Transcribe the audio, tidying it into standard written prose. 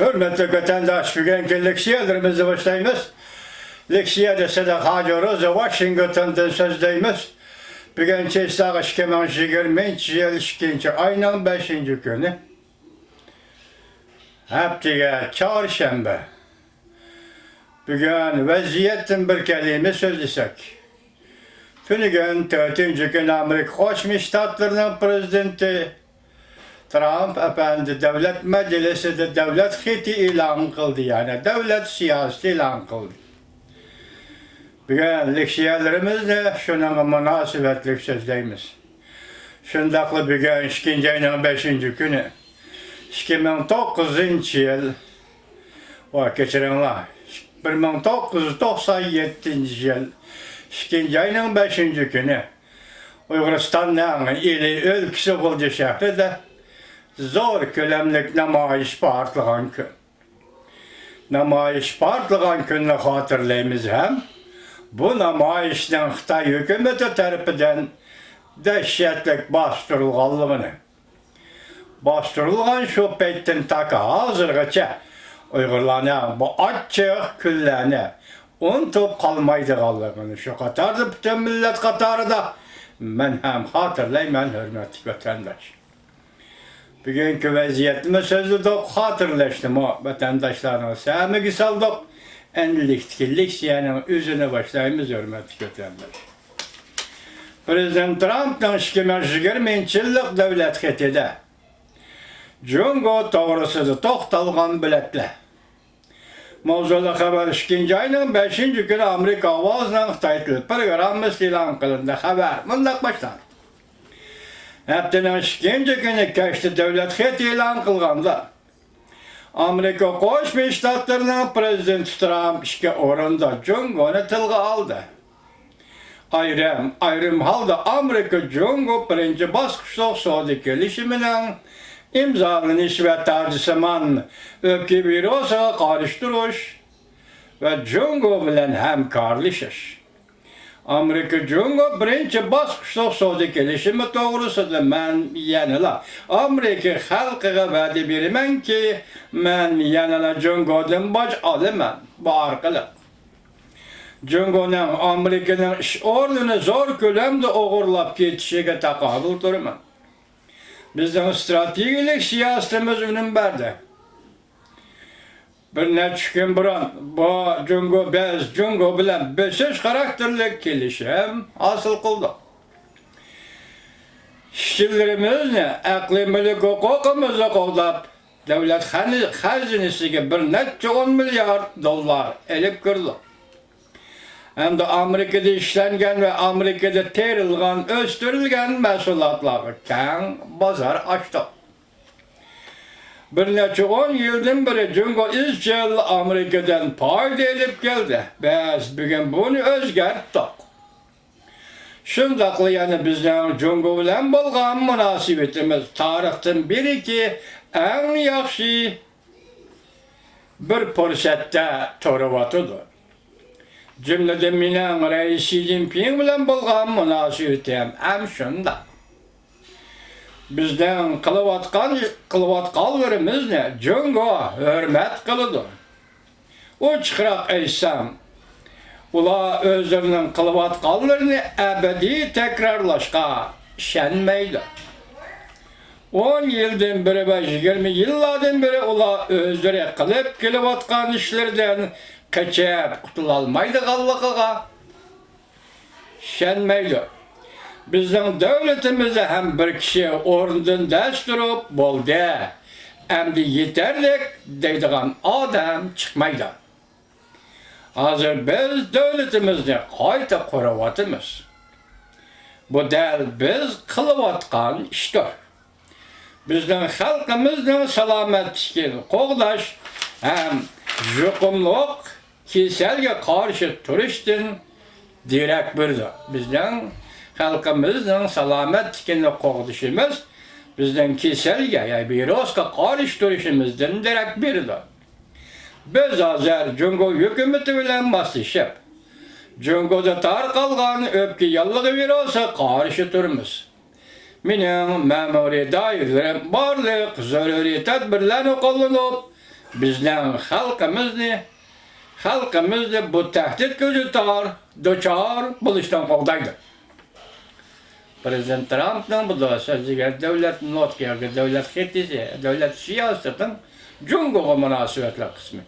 Hürmetli vatandaş, bugünkü leksiyalarımızı başlayımız. Leksiyada Sadak Hacı Roza Washington'dan sözdeyimiz. Bugün Çeysaq 2020 yıl 2. ayının 5. günü. Haftiga çarşamba. Bugün vaziyetin bir kelime sözlesek. Tünügün 4. gün Amerika Koçmuş Ştatlarının prezidenti Trump efendi devlet meclisinde devlet hiti ilan kıldı, yani devlet siyaseti ilan kıldı. Bugün leksiyalarımızda şunun münasebetlik sözleyimiz. Şundaklı bugün 2. ayının 5. günü 2009 yıl geçirinler 1997 yıl 2. ayının 5. günü Uyguristan'ın ili ülkesi Bulcu şehrinde zor kölemlik namayiş partlagan gün. Namayiş partlagan gününü hatırlayımız hem. Bu namayişten Xitay hükümeti tarafından dehşetlik bastırılganlığını. Bastırılgan şu peytin taka hazırgacha Uygurlarına bu açık küllerine unutup kalmaydıganlığını şu katarda bütün millet katarı da ben hem hatırlayayım, hürmetli vatandaş. Bugünkü vaziyetimi sözlüdük, hatırlaştım o vatandaşlarına sevmegi saldık. Enliktikillik yani üzerine başlayımız hürmetli vatandaş. Prezident Trump'dan 2020 yıllık devlet xetide Jungo doğrusuzu toxtalgan biletle. Mavzulu haber 2. ayının 5. günü Amerika avazından Xitay Tili programımız ilan kılındı. Haber bundak başlar. Haftanın 2. günü keçti devlet xeti ilan kılganda. Amerika Koçmuş Ştatlarının prezidenti Trump işke oranda Jungo'nu tilga aldı. Ayrım halda Amerika Jungo birinci baskışta Saudi gelişiminin imzalanış ve tartışman öpki bürosa karıştırış ve Jungo bilen hemkarlaşış. Amerika Jungo birinci baskışta Saudi gelişimi doğrusu da men yanıla. Amerika halkıga vədi berimen ki men yanıla Jungo'dan baş alıman. Bu arkalık. Jungo'nun Amerika'nın iş ordunu zor kölemde oğurlap geçişe takabül durman. Bizden stratejilik siyasetimiz ünüm berdi. Bir neçə gün buran bu Jungo bilen beşiş karakterlik gelişim hasıl kıldı. İşçilerimizni, iqlimlik hukukumuzu qo'llab, devlet xazinasiga bir neçə 10 milyar dollar elib kirdi. Hem de Amerika'da işlengen ve Amerika'da terilgan, östürülgen mesulatları keng bazar açtı. Bir neçə 10 yıldan beri Jungo izcil Amerika'dan payda elip geldi. Biz bugün bunu özgerttik. Şundaklı yani bizden Jungo bilen bolgan münasibetimiz tarihten bir-iki en yaxşı bir fursatda to'ravatıdır. Cümleden minen Reis Xi Jinping bilen bolgan münasebetim hem şunda. Bizden kılıvatkallarımız ne? Jungo hürmet kılıdır. Uçkırak eysem, ula özlerinin kılıvatkallarını ebedi tekrarlaşka şenmeydi. 10 yıldan beri ve 20 yıllardan beri ula özleri kılıp kılıvatkan işlerden kaçıp kutulalmaydı kallıkıga. Şenmeydi. Bizden devletimizde hem bir kişi orundan ders durup boldu. Hem de yeterlik deydiğen adam çıkmaydı. Hazır biz devletimizde kayta koruvatımız. Bu değil biz kılıvatkan iştir. Bizden halkımızdan salametliğini qoğdaş hem jukumluk keselge karşı turistin direkt birdir. Bizden halkımızdan salametliğini qoğdışımız bizden keselge yani viruska karşı turistimizden direkt birdir. Biz hazır Jungo hükümeti bilen basışıp Jungo'da tarqalgan öpki yallığı virusa karşı turumuz. Mening ma'muriy doiralarim barliq zaruriy tadbirlarni qo'llanib Bizden halkımız bu tehdit gözü doçar buluştan kovdaydı. Prezident Trump'ın bu da sözcüge devlet not geldi, devlet hitisi, devlet siyasetin cungoğa münasebetler kısmı.